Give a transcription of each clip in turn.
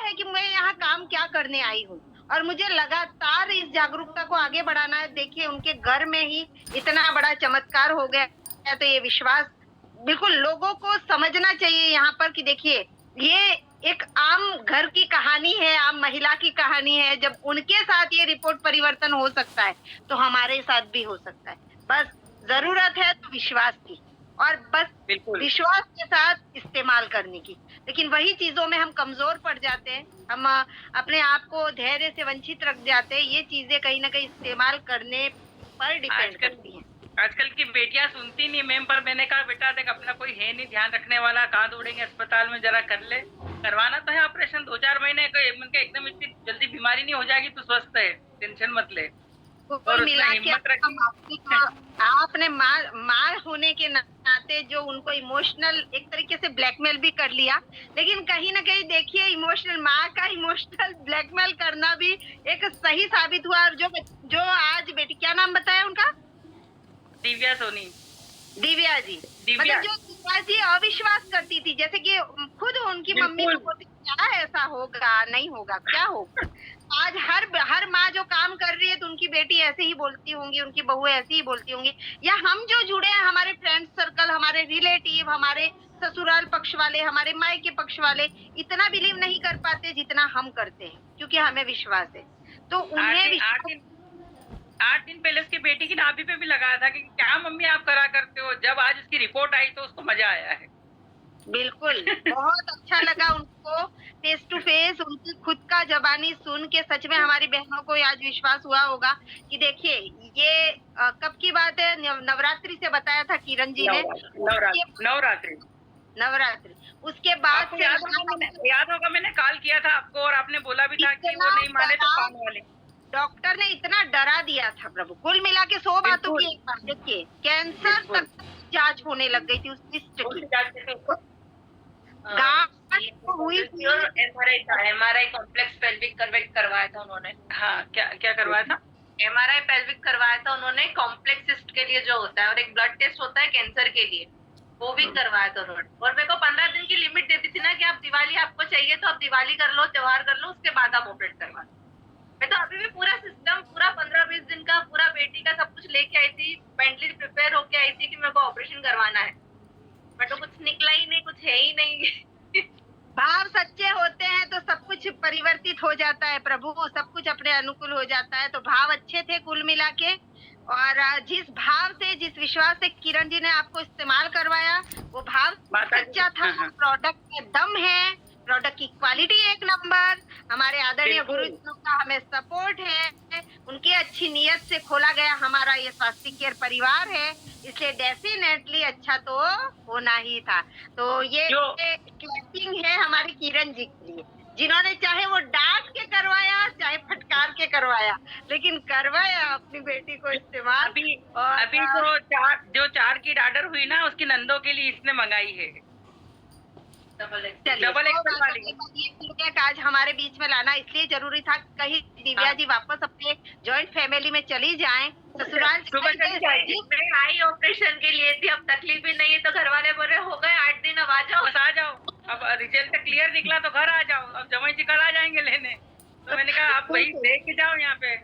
है कि मैं यहाँ काम क्या करने आई हूँ और मुझे लगातार इस जागरूकता को आगे बढ़ाना है। देखिए उनके घर में ही इतना बड़ा चमत्कार हो गया है, तो ये विश्वास बिल्कुल लोगों को समझना चाहिए यहाँ पर कि देखिए ये एक आम घर की कहानी है, आम महिला की कहानी है। जब उनके साथ ये रिपोर्ट परिवर्तन हो सकता है, तो हमारे साथ भी हो सकता है। बस ज़रूरत है तो विश्वास की और बस बिल्कुल। विश्वास के साथ इस्तेमाल करने की। लेकिन वही चीज़ों में हम कमज़ोर पड़ जाते हैं, हम अपने आप को धैर्य से वंचित रख जाते हैं। ये चीज़ें कहीं न कहीं इस्तेमाल करने पर डिपेंड आजकल करती हैं। आजकल की बेटियां सुनती नहीं मैम, पर मैंने कहा बेटा देख अपना कोई है नहीं ध्यान रखने वाला, कहाँ दौड़ेंगे अस्पताल में, जरा कर ले, करवाना तो है ऑपरेशन 2-4 महीने का। एकदम इतनी जल्दी बीमारी नहीं हो जाएगी, तू स्वस्थ है, टेंशन मत ले। कुल और उसने मिला के हिम्मत रखी। आपने माँ होने के नाते जो उनको इमोशनल एक तरीके से ब्लैकमेल भी कर लिया, लेकिन कहीं न कहीं देखिए इमोशनल माँ का इमोशनल ब्लैकमेल करना भी एक सही साबित हुआ और जो आज बेटी क्या नाम बताया उनका? दिव्या सोनी। दिव्या जी। दिव्या। मतलब जो दिव्या जी अविश्वास करती थी, जैसे कि खुद उनकी मम्मी बिल्कुल। को बोलती थी, क्या ऐसा होगा, नहीं होगा, क्या होगा? आज हर माँ जो काम कर रही है तो उनकी बेटी ऐसे ही बोलती होंगी, उनकी बहू ऐसी ही बोलती होंगी या हम जो जुड़े हैं हमारे फ्रेंड सर्कल, हमारे रिलेटिव, हमारे ससुराल पक्ष वाले, हमारे मायके पक्ष वाले इतना बिलीव नहीं कर पाते जितना हम करते हैं, क्योंकि हमें विश्वास है। तो उन्हें विश्वास 8 दिन पहले उसकी बेटी की नाभि पे भी लगाया था कि क्या मम्मी आप करा करते हो। जब आज उसकी रिपोर्ट आई तो उसको मजा आया है। बिल्कुल, बहुत अच्छा लगा उनको फेस टू फेस उनकी खुद का ज़बानी सुन के सच में हमारी बहनों को आज विश्वास हुआ होगा कि देखिए ये कब की बात है नवरात्रि से बताया था किरण जी ने। नवरात्रि। नवरात्रि, उसके बाद आपको से याद होगा मैंने कॉल किया था आपको और आपने बोला भी था कि वो नहीं माने तो काम वाले। डॉक्टर ने इतना डरा दिया था प्रभु। कुल मिला के 100 बातों की एक बात देखिए, कैंसर तक जाँच होने लग गई थी उस सिस्ट की। गांठ हुई थी। एमआरआई कॉम्प्लेक्स पेल्विक कर्वेट करवाया था उन्होंने। हाँ, क्या करवाया था? एमआरआई पेल्विक करवाया था उन्होंने कॉम्प्लेक्स सिस्ट के लिए जो होता है, और एक ब्लड टेस्ट होता है कैंसर के लिए, वो भी करवाया था उन्होंने। और मेरे को 15 दिन की लिमिट देती थी ना कि आप दिवाली आपको चाहिए तो आप दिवाली कर लो, त्योहार कर लो, उसके बाद आप ऑपरेट करवा लो। मैं तो अभी भी पूरा सिस्टम पूरा 15-20 दिन का पूरा बेटी का सब कुछ लेके आई थी, मेंटली प्रिपेयर होके आई थी कि मेरे को ऑपरेशन करवाना है, बट तो कुछ निकला ही नहीं, कुछ है ही नहीं। भाव सच्चे होते हैं तो सब कुछ परिवर्तित हो जाता है प्रभु, सब कुछ अपने अनुकूल हो जाता है। तो भाव अच्छे थे कुल मिला के और जिस भाव से जिस विश्वास से किरण जी ने आपको इस्तेमाल करवाया वो भाव सच्चा था। प्रोडक्ट में दम है, प्रोडक्ट की क्वालिटी एक नंबर, हमारे आदरणीय गुरुजनों का हमें सपोर्ट है, उनकी अच्छी नियत से खोला गया हमारा ये स्वास्थ्य केयर परिवार है, इसलिए डेफिनेटली अच्छा तो होना ही था। तो ये क्लैपिंग है हमारी किरण जी के लिए, जिन्होंने चाहे वो डांट के करवाया चाहे फटकार के करवाया, लेकिन करवाया अपनी बेटी को इस्तेमाल। अभी जो 4 की ऑर्डर हुई ना उसकी नंदों के लिए इसने मंगाई है डबल एक्सल वाली। ये आज हमारे बीच में लाना इसलिए जरूरी था, कहीं दिव्या जी वापस अपने जॉइंट फैमिली में चली जाएं, ससुराल सुबह चली जाएगी। मैं आई ऑपरेशन के लिए थी, अब तकलीफ भी नहीं है तो घर वाले बोल रहे हो गए 8 दिन, अब आ जाओ। बस आ जाओ, अब रिजल्ट क्लियर निकला तो घर आ जाओ, अब जमाई जी कल आ जाएंगे लेने। तो मैंने कहा आप वही देख के जाओ यहाँ पे।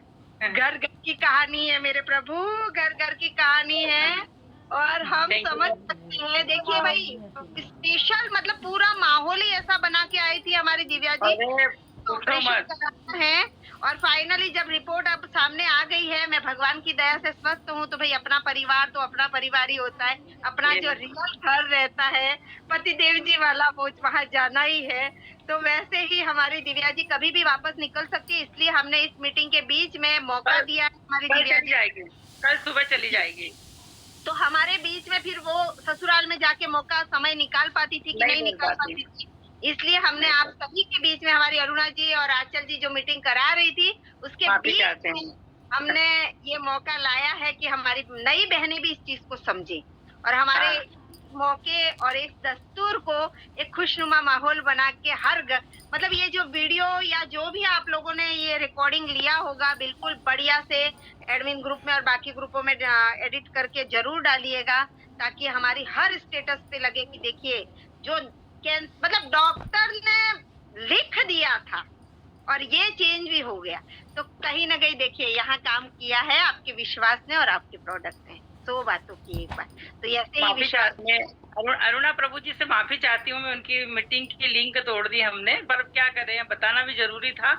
घर घर की कहानी है मेरे प्रभु, घर घर की कहानी है और हम समझ सकते हैं। देखिए भाई स्पेशल मतलब पूरा माहौल ही ऐसा बना के आई थी हमारी दिव्या जी, ऑपरेशन कराना है और फाइनली जब रिपोर्ट अब सामने आ गई है, मैं भगवान की दया से स्वस्थ हूँ, तो भाई अपना परिवार तो अपना परिवार ही होता है, अपना जो रियल घर रहता है पतिदेव जी वाला वो वहाँ जाना ही है। तो वैसे ही हमारी दिव्या जी कभी भी वापस निकल सकती है, इसलिए हमने इस मीटिंग के बीच में मौका दिया है हमारी दिव्या जी। कल सुबह चली जाएगी। तो हमारे बीच में फिर वो ससुराल में जाके मौका समय निकाल पाती थी कि नहीं निकाल पाती थी, इसलिए हमने आप सभी के बीच में हमारी अरुणा जी और आंचल जी जो मीटिंग करा रही थी उसके बीच में हमने ये मौका लाया है कि हमारी नई बहनें भी इस चीज को समझें और हमारे मौके और इस दस्तूर को एक खुशनुमा माहौल बना के मतलब ये जो वीडियो या जो भी आप लोगों ने ये रिकॉर्डिंग लिया होगा बिल्कुल बढ़िया से एडमिन ग्रुप में और बाकी ग्रुपों में एडिट करके जरूर डालिएगा, ताकि हमारी हर स्टेटस पे लगे कि देखिए जो मतलब डॉक्टर ने लिख दिया था और ये चेंज भी हो गया। तो कहीं ना कहीं देखिए यहाँ काम किया है आपके विश्वास ने और आपके प्रोडक्ट ने, 100 बातों की एक बात। तो ऐसे ही विश्वास अरुणा प्रभु जी से माफी चाहती हूँ, मैं उनकी मीटिंग की लिंक तोड़ दी हमने, पर क्या करें, बताना भी जरूरी था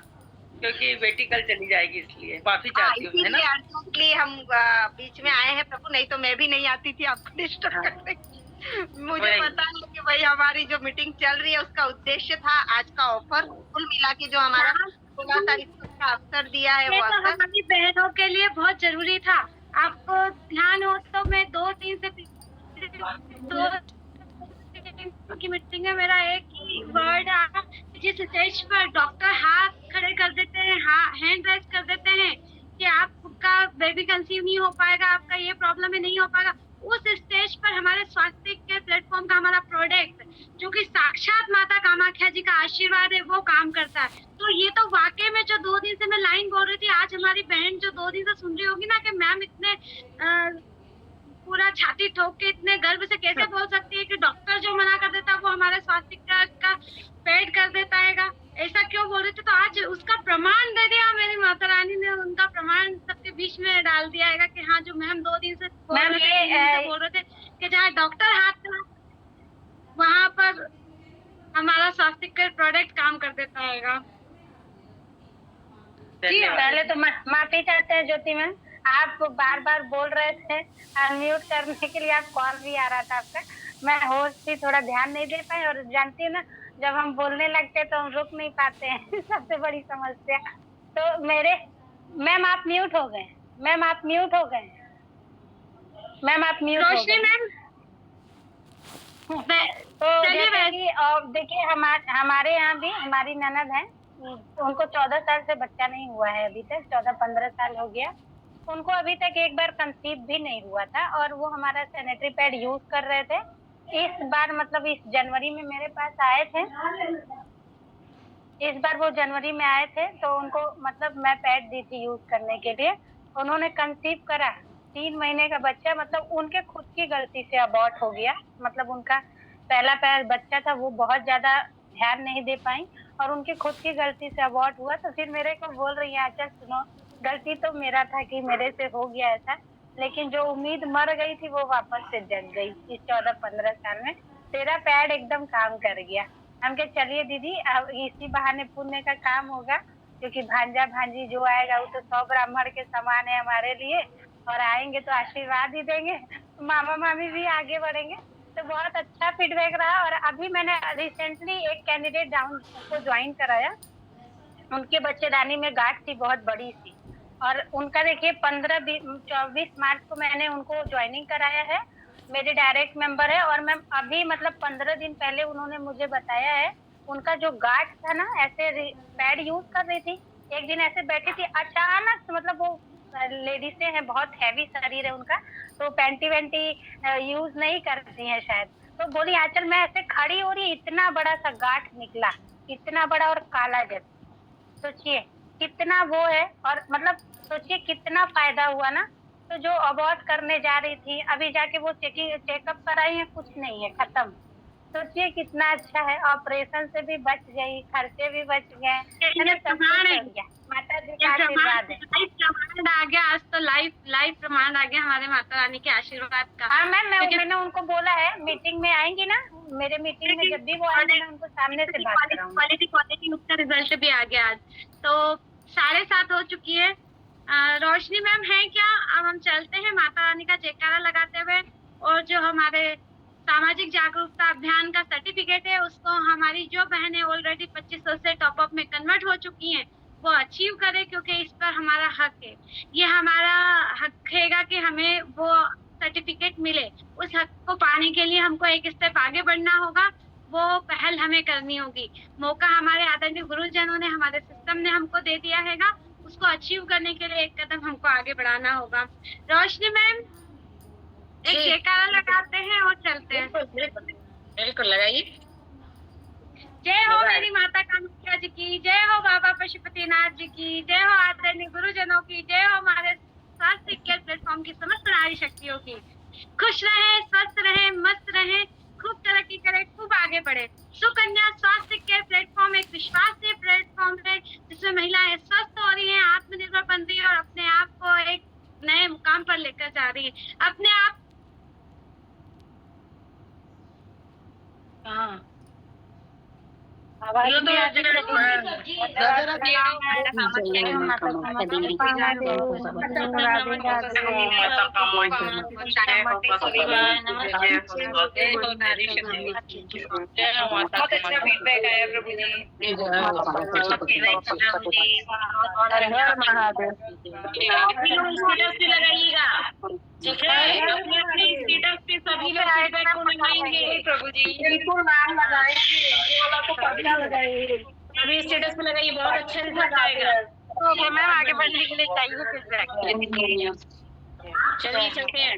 क्योंकि बेटी कल चली जाएगी, इसलिए माफी चाहती हूँ, है ना। इसीलिए हम बीच में आए हैं प्रभु, नहीं तो मैं भी नहीं आती थी आपको डिस्टर्ब करने। मुझे पता है कि भाई हमारी जो मीटिंग चल रही है उसका उद्देश्य था आज का ऑफर कुल मिला के जो हमारा 16 तारीख का अवसर दिया है वो अवसर हमारी बहनों के लिए बहुत जरूरी था। आपको ध्यान हो तो मैं 2-3 की मीटिंग में मेरा एक ही वर्ड आया, जिस स्टेज पर डॉक्टर हाथ खड़े कर देते हैं, हैंड रेज कर देते हैं कि आपका बेबी कंसीव नहीं हो पाएगा, आपका ये प्रॉब्लम है, नहीं हो पाएगा, उस स्टेज पर हमारे स्वास्थ्य के प्लेटफॉर्म का हमारा प्रोडक्ट जो कि साक्षात माता कामाख्या जी का आशीर्वाद है वो काम करता है। तो ये तो वाकई में जो 2 दिन से मैं लाइन बोल रही थी, आज हमारी बहन जो 2 दिन से सुन रही होगी ना कि मैम इतने पूरा छाती ठोक के इतने गर्व से कैसे बोल सकती है कि डॉक्टर जो मना कर देता है वो हमारे स्वास्थ्य का पेड कर देता है, ऐसा क्यों बोल रहे थे। तो आज उसका प्रमाण दे दिया मेरी माता रानी ने, उनका प्रमाण सबके बीच में डाल दिया है कि हाँ जो मैम 2 दिन से बोल रहे थे कि जहाँ डॉक्टर हाथ वहाँ पर हमारा स्वास्थ्य का प्रोडक्ट काम कर देता है। जी पहले तो माफी चाहते हैं ज्योति मैम, आप बार बार बोल रहे थे, अनम्यूट करने के लिए आप कॉल भी आ रहा था आपका, मैं होस्ट थी, थोड़ा ध्यान नहीं दे पाई, और जानती है ना जब हम बोलने लगते हैं तो हम रुक नहीं पाते हैं सबसे बड़ी समस्या। तो मेरे मैम आप म्यूट हो गए, मैम आप म्यूट हो गए, मैम आप म्यूट हो गए। मैम तो जैसे कि देखिए हमारे यहाँ भी हमारी ननद है, उनको 14 साल से बच्चा नहीं हुआ है अभी तक, 14-15 साल हो गया, उनको अभी तक एक बार कंसीव भी नहीं हुआ था, और वो हमारा सैनिटरी पैड यूज कर रहे थे। इस बार मतलब इस जनवरी में मेरे पास आए थे, इस बार वो जनवरी में आए थे, तो उनको मतलब मैं पैड दी थी यूज करने के लिए, उन्होंने कंसीव करा, 3 महीने का बच्चा, मतलब उनके खुद की गलती से अबॉर्ट हो गया, मतलब उनका पहला पैर बच्चा था, वो बहुत ज्यादा ध्यान नहीं दे पाई और उनकी खुद की गलती से अबॉर्ट हुआ। तो फिर मेरे को बोल रही है, अच्छा सुनो, गलती तो मेरा था कि मेरे से हो गया ऐसा, लेकिन जो उम्मीद मर गई थी वो वापस से जग गई इस 14-15 साल में, तेरा पैड एकदम काम कर गया। हम कहे चलिए दीदी अब इसी बहाने पुण्य का काम होगा, क्योंकि भांजा भांजी जो आएगा वो तो 100 ब्राह्मण के समान है हमारे लिए, और आएंगे तो आशीर्वाद ही देंगे, मामा मामी भी आगे बढ़ेंगे। तो बहुत अच्छा फीडबैक रहा। और अभी मैंने रिसेंटली एक कैंडिडेट डाउन को ज्वाइन कराया, उनके बच्चेदानी में गांठ थी बहुत बड़ी सी, और उनका देखिए 24 मार्च को मैंने उनको ज्वाइनिंग कराया है, मेरे डायरेक्ट मेंबर है, और मैं अभी मतलब 15 दिन पहले उन्होंने मुझे बताया है, उनका जो गांठ था ना, ऐसे पैड यूज कर रही थी, एक दिन ऐसे बैठी थी, अचानक मतलब वो लेडीजें हैं, बहुत हैवी शरीर है उनका, तो पैंटी वैंटी यूज नहीं करती हैं शायद, तो बोली आंचल मैं ऐसे खड़ी हो रही, इतना बड़ा सा गांठ निकला, इतना बड़ा और काला जैसा, सोचिए कितना वो है, और मतलब सोचिए कितना फायदा हुआ ना। तो जो अबॉर्ट करने जा रही थी, अभी जाके वो चेकअप कराई है, कुछ नहीं है, खत्म। सोचिए कितना अच्छा है, ऑपरेशन से भी बच गई, खर्चे भी बच गए, माता जी का आशीर्वाद है। प्रमाण आ गया आज तो, लाइव प्रमाण आ गया हमारे माता रानी के आशीर्वाद का। हाँ मैम, मैंने उनको बोला है मीटिंग में आएंगी ना, मेरे मीटिंग में जब भी वो आएंगे मैं उनको सामने से बात कराऊंगी। क्वालिटी उसका रिजल्ट भी आ गया आज, तो 7:30 हो चुकी है। रोशनी मैम है क्या? अब हम चलते हैं माता रानी का जयकारा लगाते हुए, और जो हमारे सामाजिक जागरूकता अभियान का सर्टिफिकेट है उसको हमारी जो बहनें ऑलरेडी 2500 से टॉप अप में कन्वर्ट हो चुकी हैं वो अचीव करे, क्योंकि इस पर हमारा हक है, ये हमारा हक हैगा कि हमें वो सर्टिफिकेट मिले। उस हक को पाने के लिए हमको एक स्टेप आगे बढ़ना होगा, वो पहल हमें करनी होगी। मौका हमारे आदरणीय गुरुजनों ने, हमारे सिस्टम ने हमको दे दिया हैगा, उसको अचीव करने के लिए एक कदम हमको आगे बढ़ाना होगा। रोशनी मैम एक जयकारा लगाते हैं और चलते हैं। बिल्कुल लगाइए। जय हो मेरी माता कामाख्या जी की, जय हो बाबा पशुपतिनाथ जी की, जय हो आदरणीय गुरुजनों की, जय हो हमारे स्वास्थ्य केयर प्लेटफॉर्म की समस्त नारी शक्तियों की। खुश रहे, स्वस्थ रहे, मस्त रहे, खूब तरक्की करे, खूब आगे बढ़े। सुकन्या स्वास्थ्य केयर प्लेटफॉर्म प्लेटफॉर्म, एक विश्वास प्लेटफॉर्म है जिसमें महिलाएं स्वस्थ हो रही हैं, आत्मनिर्भर बन रही है और अपने आप को एक नए मुकाम पर लेकर जा रही है। अपने आप आवाज यो तो नहीं आ रही जरा बहुत अच्छा फीडबैक आया प्रभु जी। स्टेटस पे लगाइएगा, ठीक है? अपने स्टेटस पे सभी लोग फीडबैक को लगाएंगे प्रभु जी बिल्कुल मैम लगाएंगे। अभी स्टेटस पे लगाइए, बहुत अच्छा रिजल्ट आएगा। तो मैम आगे बढ़ने के लिए चाहिए फीडबैक। चलिए चलते हैं।